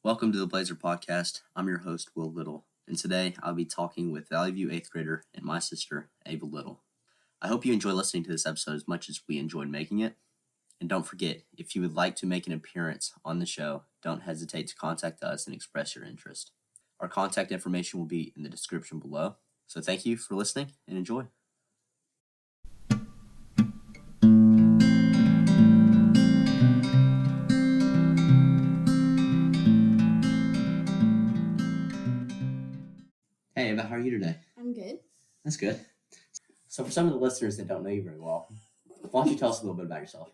Welcome to the Blazer Podcast. I'm your host, Will Little, and today I'll be talking with Valley View 8th grader and my sister, Ava Little. I hope you enjoy listening to this episode as much as we enjoyed making it. And don't forget, if you would like to make an appearance on the show, don't hesitate to contact us and express your interest. Our contact information will be in the description below. So thank you for listening and enjoy. Hey, Ava, how are you today? I'm good. That's good. So for some of the listeners that don't know you very well, why don't you tell us a little bit about yourself?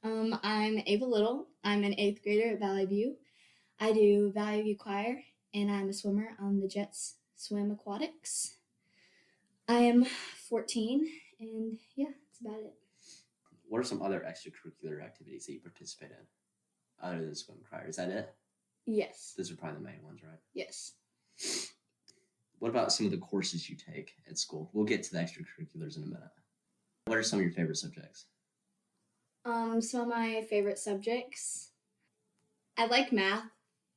I'm Ava Little. I'm an 8th grader at Valley View. I do Valley View Choir, and I'm a swimmer on the Jets Swim Aquatics. I am 14, and yeah, that's about it. What are some other extracurricular activities that you participate in other than swim choir? Is that it? Yes. Those are probably the main ones, right? Yes. What about some of the courses you take at school? We'll get to the extracurriculars in a minute. What are some of your favorite subjects? Some of my favorite subjects. I like math,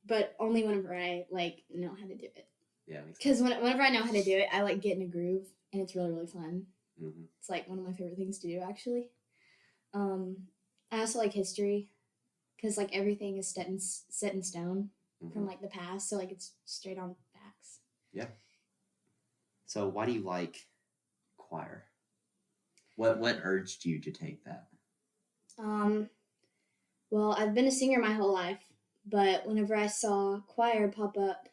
but only whenever I know how to do it. Yeah. Because whenever I know how to do it, I get in a groove, and it's really, really fun. Mm-hmm. It's one of my favorite things to do, actually. I also like history, because everything is set in stone from the past, so it's straight on facts. Yeah. So why do you like choir? What urged you to take that? Well, I've been a singer my whole life, but whenever I saw choir pop up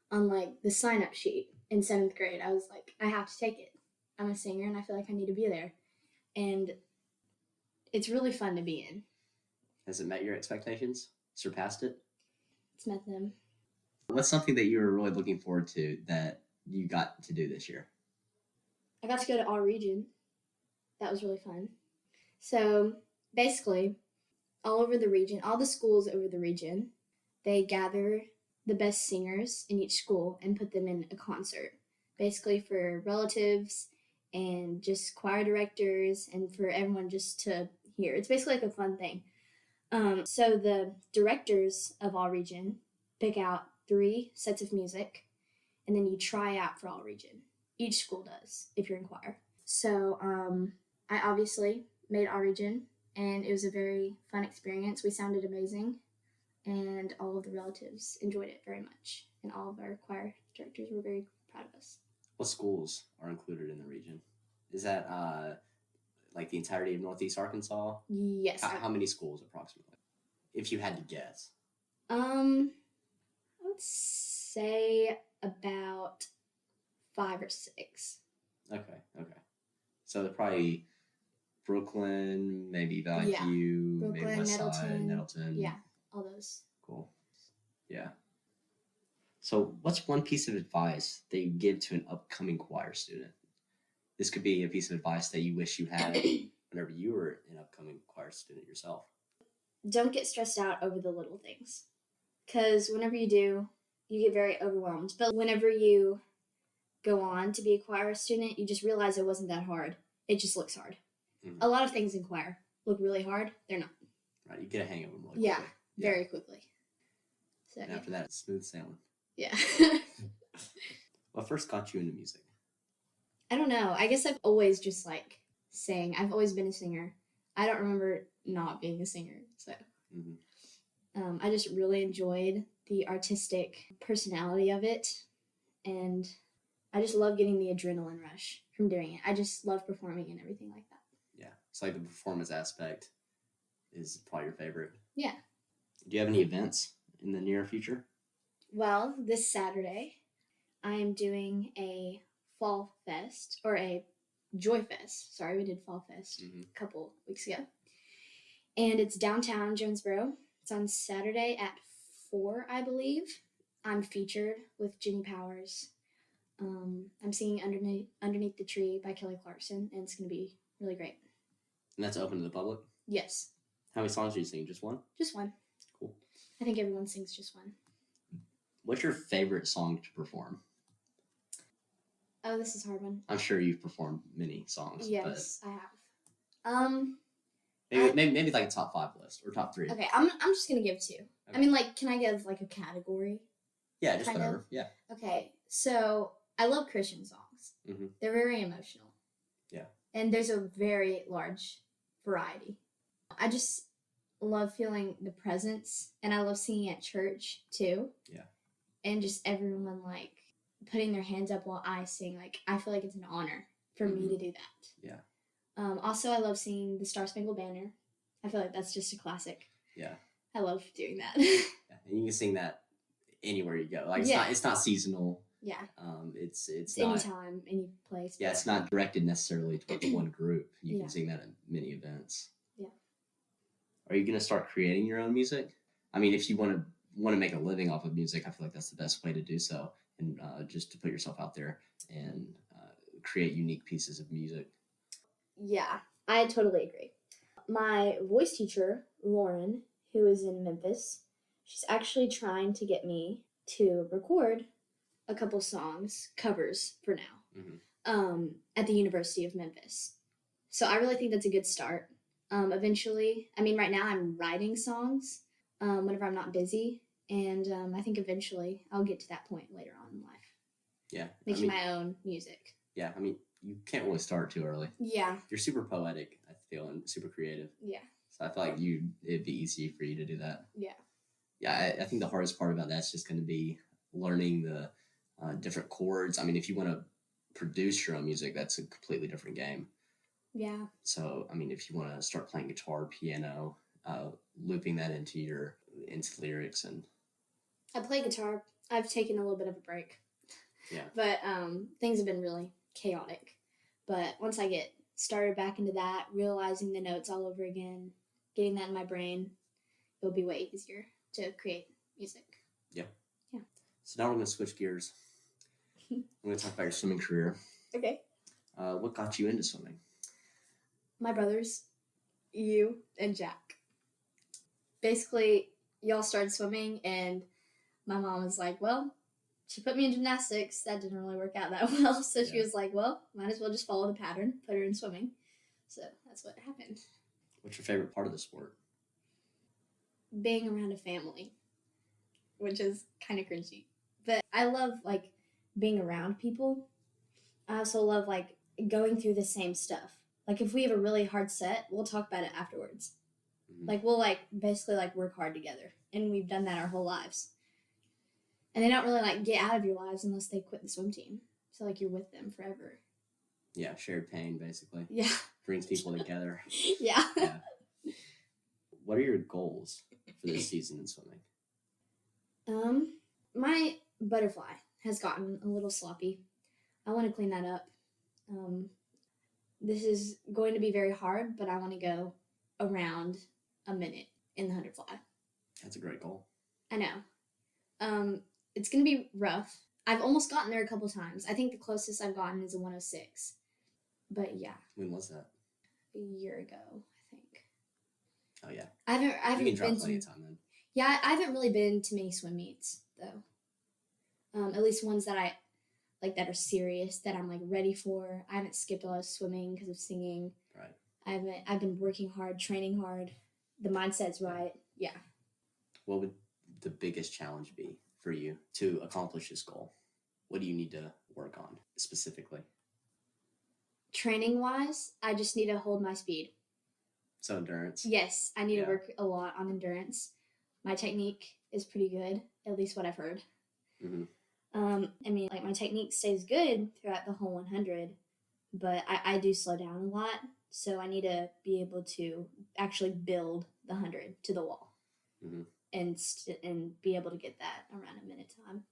on the sign-up sheet in 7th grade, I was like, I have to take it. I'm a singer, and I feel like I need to be there. And it's really fun to be in. Has it met your expectations? Surpassed it? It's met them. What's something that you were really looking forward to that you got to do this year? I got to go to All Region. That was really fun. So basically, all over the region, all the schools over the region, they gather the best singers in each school and put them in a concert, basically for relatives and just choir directors and for everyone just to hear. It's basically a fun thing. So the directors of All Region pick out 3 sets of music, and then you try out for All Region. Each school does, if you're in choir. So I obviously made All Region, and it was a very fun experience. We sounded amazing, and all of the relatives enjoyed it very much, and all of our choir directors were very proud of us. What schools are included in the region? Is that the entirety of Northeast Arkansas? Yes. How many schools approximately, if you had to guess? I would say about 5 or 6. Okay. So they're probably Brooklyn, maybe Valley View, Brooklyn, maybe Westside, Nettleton. Yeah, all those. Cool. Yeah. So what's one piece of advice that you give to an upcoming choir student? This could be a piece of advice that you wish you had whenever you were an upcoming choir student yourself. Don't get stressed out over the little things, because whenever you do, you get very overwhelmed. But whenever you go on to be a choir student, you just realize it wasn't that hard. It just looks hard. Mm-hmm. A lot of things in choir look really hard. They're not. Right, you get a hang of them really quickly. Very quickly. So, and after that, it's smooth sailing. Yeah. What first got you into music? I don't know. I guess I've always just sang. I've always been a singer. I don't remember not being a singer. So I just really enjoyed the artistic personality of it, and I just love getting the adrenaline rush from doing it. I just love performing and everything like that. Yeah, so the performance aspect is probably your favorite. Yeah. Do you have any events in the near future? Well, this Saturday, I am doing a Fall Fest, or a Joy Fest. Sorry, we did Fall Fest a couple weeks ago. And it's downtown Jonesboro. It's on Saturday at 4, I believe. I'm featured with Jenny Powers. I'm singing Underneath the Tree by Kelly Clarkson, and it's going to be really great. And that's open to the public? Yes. How many songs are you singing? Just one? Just one. Cool. I think everyone sings just one. What's your favorite song to perform? Oh, this is a hard one. I'm sure you've performed many songs. Yes, I have. Maybe like a top 5 list or top 3. Okay, I'm just gonna give 2. Okay. I mean, like, can I give like a category? Yeah, just kind whatever. of? Yeah. Okay, so I love Christian songs. Mm-hmm. They're very emotional. Yeah. And there's a very large variety. I just love feeling the presence, and I love singing at church too. Yeah. And just everyone like putting their hands up while I sing. Like, I feel like it's an honor for me to do that. Yeah. Also, I love singing the Star Spangled Banner. I feel like that's just a classic. Yeah. I love doing that. Yeah. And you can sing that anywhere you go. Like, it's not seasonal. Yeah. It's not anytime, any place. Yeah, it's not directed necessarily towards one group. You Yeah. can sing that at many events. Yeah. Are you going to start creating your own music? I mean, if you want to make a living off of music, I feel like that's the best way to do so, and just to put yourself out there and create unique pieces of music. Yeah, I totally agree. My voice teacher, Lauren, who is in Memphis, she's actually trying to get me to record a couple songs, covers for now, at the University of Memphis. So I really think that's a good start. Eventually, I mean, right now I'm writing songs whenever I'm not busy, and I think eventually I'll get to that point later on in life. Yeah. Making my own music. Yeah, I mean, you can't really start too early. Yeah. You're super poetic, I feel, and super creative. Yeah. So I feel like it'd be easy for you to do that. Yeah. Yeah, I think the hardest part about that's just going to be learning the different chords. I mean, if you want to produce your own music, that's a completely different game. Yeah. So, I mean, if you want to start playing guitar, piano, looping that into lyrics, and I play guitar. I've taken a little bit of a break. Yeah. But things have been really chaotic. But once I get started back into that, realizing the notes all over again, getting that in my brain, it'll be way easier to create music. Yeah. Yeah. So now we're going to switch gears. I'm going to talk about your swimming career. Okay. What got you into swimming? My brothers, you and Jack. Basically, y'all started swimming, and my mom was like, well, she put me in gymnastics. That didn't really work out that well. So she was like, well, might as well just follow the pattern, put her in swimming. So that's what happened. What's your favorite part of the sport? Being around a family, which is kind of cringy. But I love, like, being around people. I also love, like, going through the same stuff. Like, if we have a really hard set, we'll talk about it afterwards. Mm-hmm. Like, we'll, like, basically, like, work hard together. And we've done that our whole lives. And they don't really, like, get out of your lives unless they quit the swim team. So, like, you're with them forever. Yeah, shared pain, basically. Yeah. Brings people together. Yeah. Yeah. What are your goals for this season in swimming? My butterfly has gotten a little sloppy. I want to clean that up. This is going to be very hard, but I want to go around a minute in the 100 fly. That's a great goal. I know. It's going to be rough. I've almost gotten there a couple times. I think the closest I've gotten is a 106. But yeah. When was that? A year ago, I think. Oh yeah. I haven't you can been drop plenty of time then. Yeah, I haven't really been to many swim meets though. At least ones that I like that are serious, that I'm like ready for. I haven't skipped a lot of swimming because of singing. Right. I've been working hard, training hard. The mindset's right. Yeah. What would the biggest challenge be for you to accomplish this goal? What do you need to work on specifically? Training wise, I just need to hold my speed. So endurance. Yes, I need to work a lot on endurance. My technique is pretty good, at least what I've heard. Mm-hmm. I mean, like, my technique stays good throughout the whole 100, but I do slow down a lot, so I need to be able to actually build the 100 to the wall, and be able to get that around a minute time.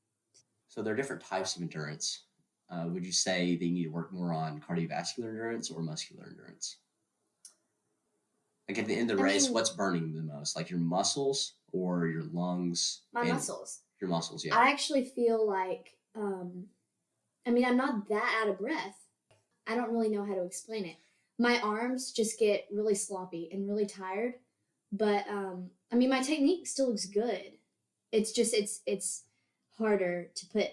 So there are different types of endurance. Would you say they need to work more on cardiovascular endurance or muscular endurance? Like at the end of the race, what's burning the most? Like your muscles or your lungs? My muscles. Your muscles, yeah. I actually feel like, I'm not that out of breath. I don't really know how to explain it. My arms just get really sloppy and really tired. But, my technique still looks good. It's just, it's harder to put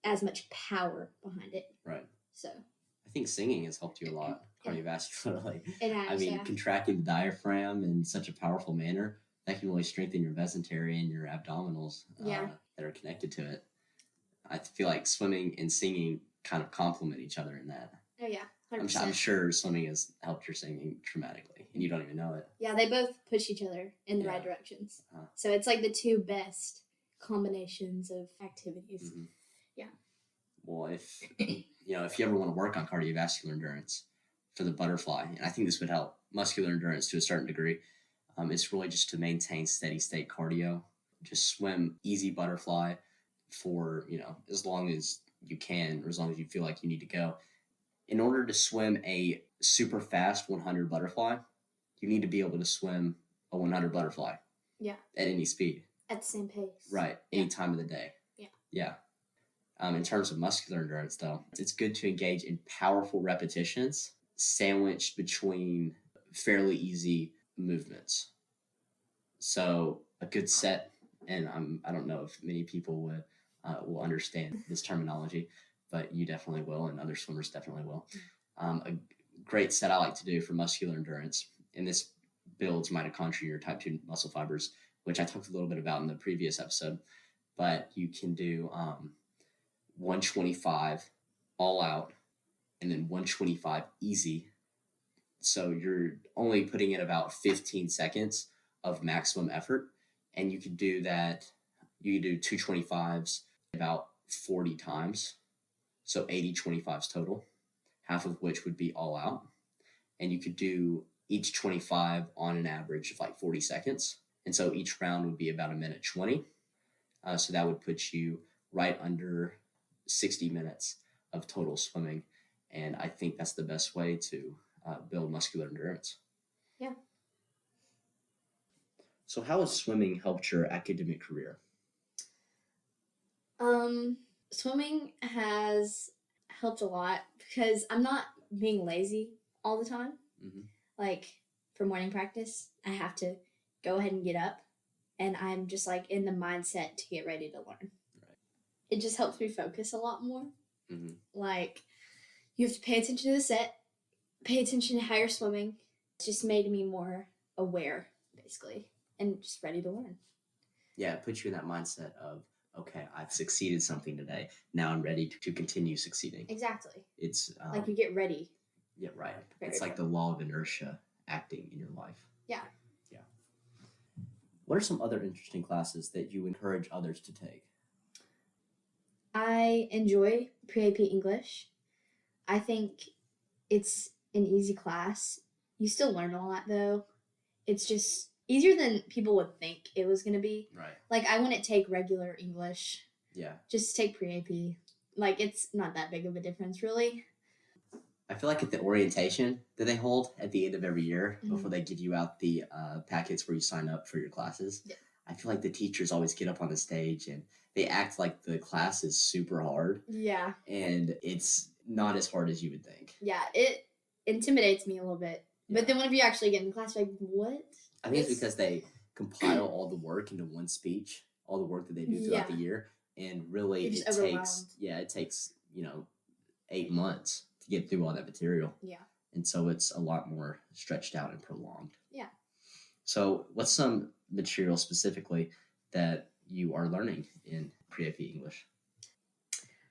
as much power behind it. Right. So. I I think singing has helped you a lot Yeah. cardiovascularly. It has, I mean, yeah. contracting the diaphragm in such a powerful manner that can really strengthen your mesentery and your abdominals Yeah. that are connected to it. I feel like swimming and singing kind of complement each other in that. Oh, yeah. 100%. I'm sure swimming has helped your singing dramatically, and you don't even know it. Yeah, they both push each other in the Yeah. right directions. Uh-huh. So it's like the two best combinations of activities. Mhm. Yeah. Well, if if you ever want to work on cardiovascular endurance for the butterfly, and I think this would help muscular endurance to a certain degree, it's really just to maintain steady state cardio. Just swim easy butterfly for as long as you can, or as long as you feel like you need to go. In order to swim a super fast 100 butterfly, you need to be able to swim a 100 butterfly. Yeah. At any speed. At the same pace. Right. Any time of the day. Yeah. Yeah. In terms of muscular endurance, though, it's good to engage in powerful repetitions sandwiched between fairly easy movements. So a good set, and I don't know if many people will understand this terminology, but you definitely will, and other swimmers definitely will. A great set I like to do for muscular endurance, and this builds mitochondria or type 2 muscle fibers, which I talked a little bit about in the previous episode, but you can do 125 all out and then 125 easy. So you're only putting in about 15 seconds of maximum effort, and you could do that. You could do 225s about 40 times, so 80 25s total, half of which would be all out. And you could do each 25 on an average of like 40 seconds. And so each round would be about a minute 20. So that would put you right under 60 minutes of total swimming. And I think that's the best way to build muscular endurance. Yeah. So how has swimming helped your academic career? Swimming has helped a lot because I'm not being lazy all the time. Mm-hmm. Like for morning practice, I have to go ahead and get up, and I'm just like in the mindset to get ready to learn. Right. It just helps me focus a lot more. Mm-hmm. Like you have to pay attention to the set, pay attention to how you're swimming. It's just made me more aware, basically, and just ready to learn. Yeah, it puts you in that mindset of, okay, I've succeeded something today. Now I'm ready to continue succeeding. Exactly. It's like you get ready. Yeah, right. It's like the law of inertia acting in your life. Yeah. Yeah. What are some other interesting classes that you encourage others to take? I enjoy pre-AP English. I think it's an easy class. You still learn a lot, though. It's just easier than people would think it was going to be. Right. Like, I wouldn't take regular English. Yeah. Just take pre-AP. Like, it's not that big of a difference, really. I feel like at the orientation that they hold at the end of every year, before they give you out the packets where you sign up for your classes, yeah. I feel like the teachers always get up on the stage and they act like the class is super hard. Yeah. And it's not as hard as you would think. Yeah, it intimidates me a little bit. Yeah. But then whenever you actually get in the class, you're like, what? I think it's because they compile all the work into one speech, all the work that they do throughout the year. And really it takes 8 months to get through all that material. Yeah. And so it's a lot more stretched out and prolonged. Yeah. So what's some material specifically that you are learning in pre-AP English?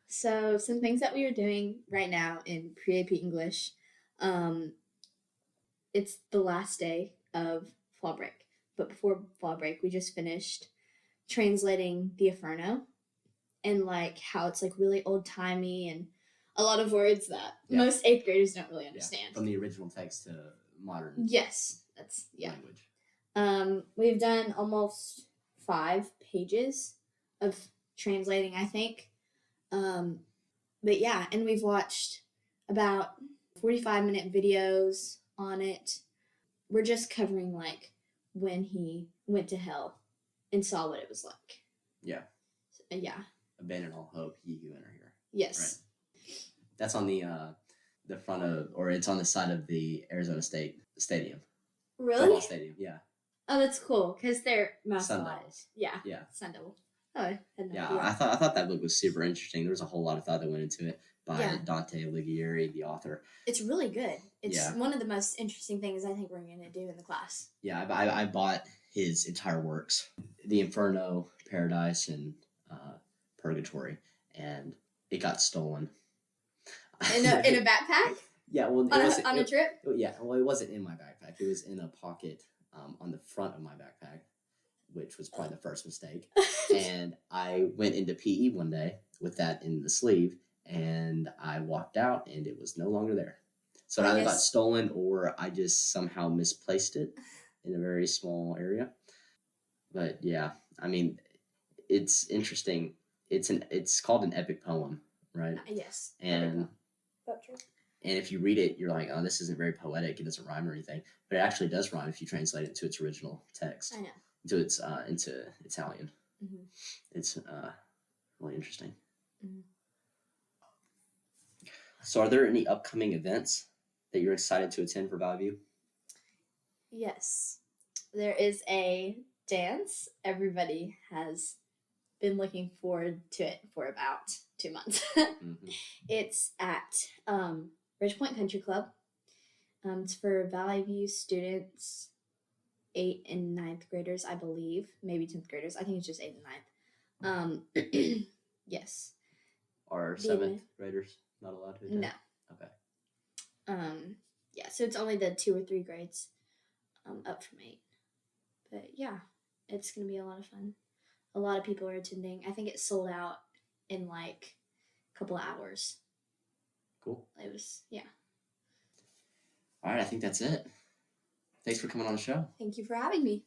So some things that we are doing right now in pre-AP English, it's the last day of fall break. But before fall break, we just finished translating the Inferno and like how it's like really old-timey and a lot of words that most 8th graders don't really understand. Yeah. From the original text to modern language. We've done almost 5 pages of translating, I think. But yeah, and we've watched about 45-minute videos on it. We're just covering like when he went to hell and saw what it was like. Yeah. Yeah. Abandon all hope, ye who enter here. Yes. Right. That's on the front of, or it's on the side of the Arizona State Stadium. Really? Football stadium, yeah. Oh, that's cool because they're mascots. Sun Devils. Yeah. Yeah. Sun Devil. Oh, I had no Yeah, idea. I thought that book was super interesting. There was a whole lot of thought that went into it by Yeah. Dante Alighieri, the author. It's really good. It's Yeah. one of the most interesting things I think we're going to do in the class. Yeah, I bought his entire works, The Inferno, Paradise, and Purgatory, and it got stolen. In a backpack? Yeah, well, on a trip? Yeah, well, it wasn't in my backpack. It was in a pocket on the front of my backpack, which was probably the first mistake. And I went into PE one day with that in the sleeve, and I walked out, and it was no longer there. So it either got stolen or I just somehow misplaced it in a very small area. But yeah, I mean, it's interesting. It's called an epic poem, right? Yes. And That's true. And if you read it, you're like, oh, this isn't very poetic. It doesn't rhyme or anything. But it actually does rhyme if you translate it to its original text. I know. Into Italian. Mm-hmm. It's really interesting. Mm-hmm. So, are there any upcoming events that you're excited to attend for Valley View? Yes. There is a dance. Everybody has been looking forward to it for about 2 months. Mm-hmm. It's at Ridgepoint Country Club. It's for Valley View students, 8th and 9th graders, I believe. Maybe 10th graders. I think it's just 8th and 9th. Yes. Are 7th graders not allowed to attend? No. Okay. Yeah, so it's only the 2 or 3 grades up from 8. But yeah, it's going to be a lot of fun. A lot of people are attending. I think it sold out in like a couple of hours. Cool. It was, yeah. All right, I think that's it. Thanks for coming on the show. Thank you for having me.